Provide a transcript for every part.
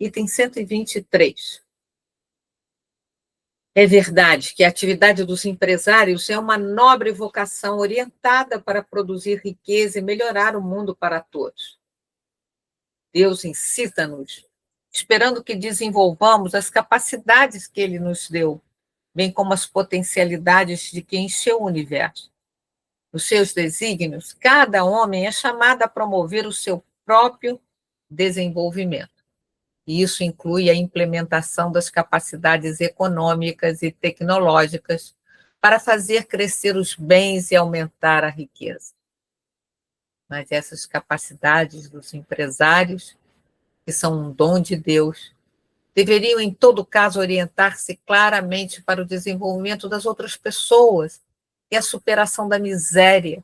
Item 123. É verdade que a atividade dos empresários é uma nobre vocação orientada para produzir riqueza e melhorar o mundo para todos. Deus incita-nos, esperando que desenvolvamos as capacidades que Ele nos deu, bem como as potencialidades de quem encheu o universo. Nos seus desígnios, cada homem é chamado a promover o seu próprio desenvolvimento. E isso inclui a implementação das capacidades econômicas e tecnológicas para fazer crescer os bens e aumentar a riqueza. Mas essas capacidades dos empresários, que são um dom de Deus, deveriam, em todo caso, orientar-se claramente para o desenvolvimento das outras pessoas e a superação da miséria,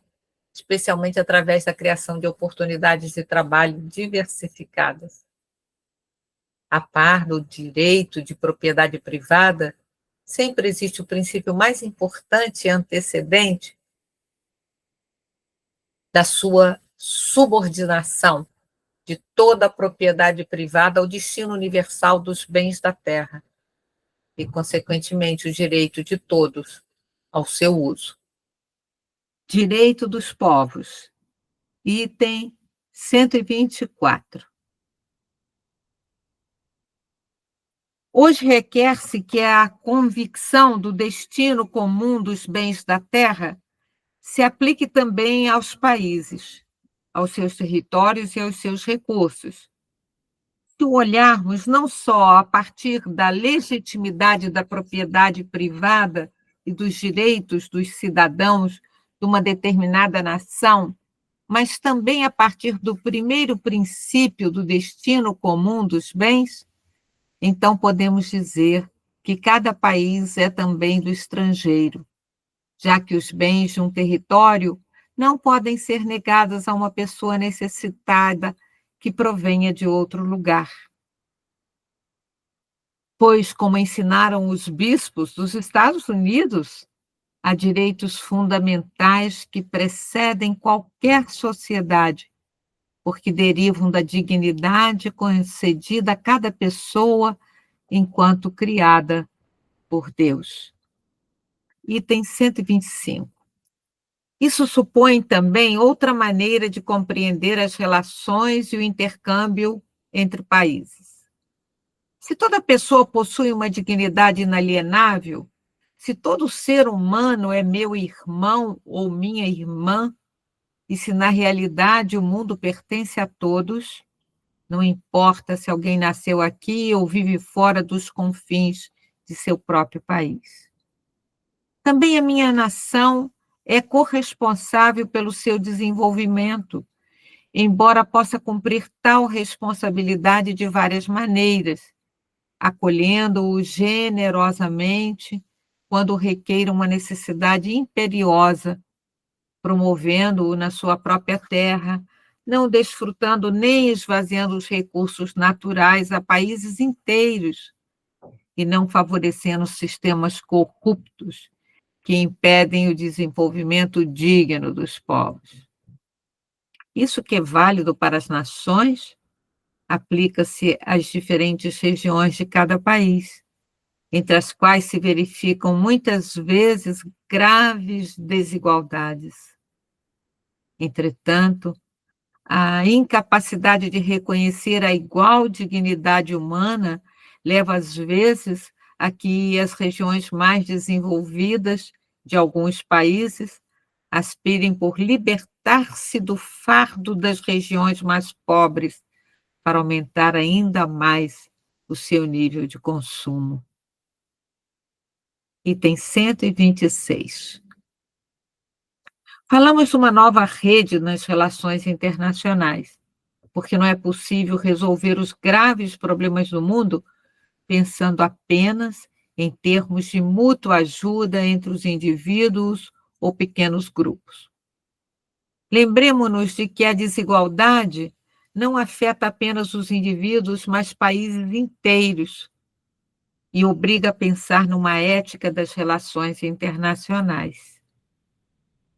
especialmente através da criação de oportunidades de trabalho diversificadas. A par do direito de propriedade privada, sempre existe o princípio mais importante e antecedente da sua subordinação de toda a propriedade privada ao destino universal dos bens da terra e, consequentemente, o direito de todos ao seu uso. Direito dos povos, item 124. Hoje requer-se que a convicção do destino comum dos bens da terra se aplique também aos países, aos seus territórios e aos seus recursos. Se olharmos não só a partir da legitimidade da propriedade privada e dos direitos dos cidadãos de uma determinada nação, mas também a partir do primeiro princípio do destino comum dos bens, então podemos dizer que cada país é também do estrangeiro, já que os bens de um território não podem ser negados a uma pessoa necessitada que provenha de outro lugar. Pois, como ensinaram os bispos dos Estados Unidos, há direitos fundamentais que precedem qualquer sociedade, porque derivam da dignidade concedida a cada pessoa enquanto criada por Deus. Item 125. Isso supõe também outra maneira de compreender as relações e o intercâmbio entre países. Se toda pessoa possui uma dignidade inalienável, se todo ser humano é meu irmão ou minha irmã, e se na realidade o mundo pertence a todos, não importa se alguém nasceu aqui ou vive fora dos confins de seu próprio país. Também a minha nação é corresponsável pelo seu desenvolvimento, embora possa cumprir tal responsabilidade de várias maneiras, acolhendo-o generosamente quando requeira uma necessidade imperiosa, promovendo-o na sua própria terra, não desfrutando nem esvaziando os recursos naturais a países inteiros e não favorecendo sistemas corruptos que impedem o desenvolvimento digno dos povos. Isso que é válido para as nações aplica-se às diferentes regiões de cada país, entre as quais se verificam muitas vezes graves desigualdades. Entretanto, a incapacidade de reconhecer a igual dignidade humana leva, às vezes, a que as regiões mais desenvolvidas de alguns países aspirem por libertar-se do fardo das regiões mais pobres para aumentar ainda mais o seu nível de consumo. Item 126. Falamos de uma nova rede nas relações internacionais, porque não é possível resolver os graves problemas do mundo pensando apenas em termos de mútua ajuda entre os indivíduos ou pequenos grupos. Lembremos-nos de que a desigualdade não afeta apenas os indivíduos, mas países inteiros, e obriga a pensar numa ética das relações internacionais.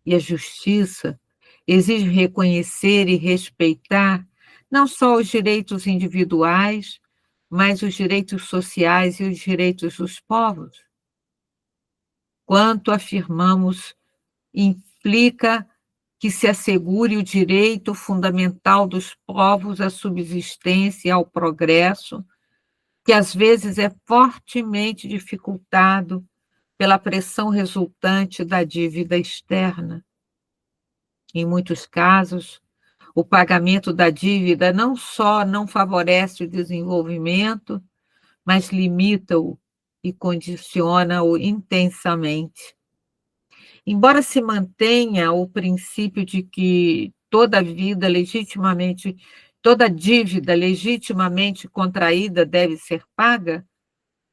E a justiça exige reconhecer e respeitar não só os direitos individuais, mas os direitos sociais e os direitos dos povos. Quanto afirmamos implica que se assegure o direito fundamental dos povos à subsistência e ao progresso, que às vezes é fortemente dificultado pela pressão resultante da dívida externa. Em muitos casos, o pagamento da dívida não só não favorece o desenvolvimento, mas limita-o e condiciona-o intensamente. Embora se mantenha o princípio de que toda dívida legitimamente contraída deve ser paga,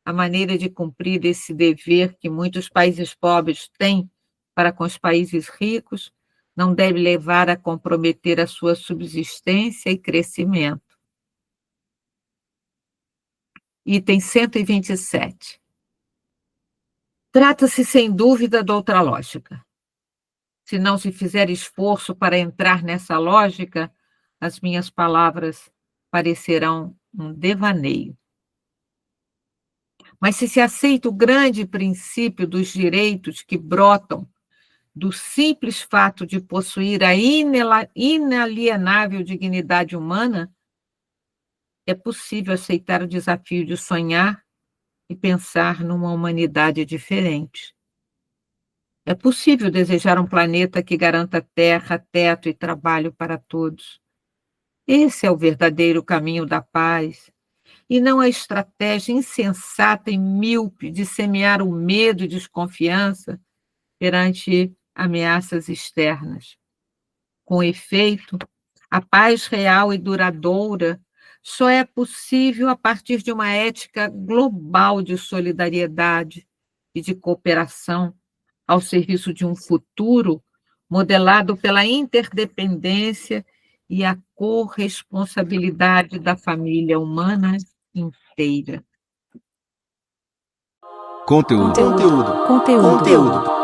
a maneira de cumprir esse dever que muitos países pobres têm para com os países ricos não deve levar a comprometer a sua subsistência e crescimento. Item 127. Trata-se, sem dúvida, de outra lógica. Se não se fizer esforço para entrar nessa lógica, as minhas palavras parecerão um devaneio. Mas se aceita o grande princípio dos direitos que brotam do simples fato de possuir a inalienável dignidade humana, é possível aceitar o desafio de sonhar e pensar numa humanidade diferente. É possível desejar um planeta que garanta terra, teto e trabalho para todos. Esse é o verdadeiro caminho da paz, e não a estratégia insensata e míope de semear o medo e desconfiança perante ameaças externas. Com efeito, a paz real e duradoura só é possível a partir de uma ética global de solidariedade e de cooperação ao serviço de um futuro modelado pela interdependência e a corresponsabilidade da família humana inteira. Conteúdo. Conteúdo. Conteúdo. Conteúdo.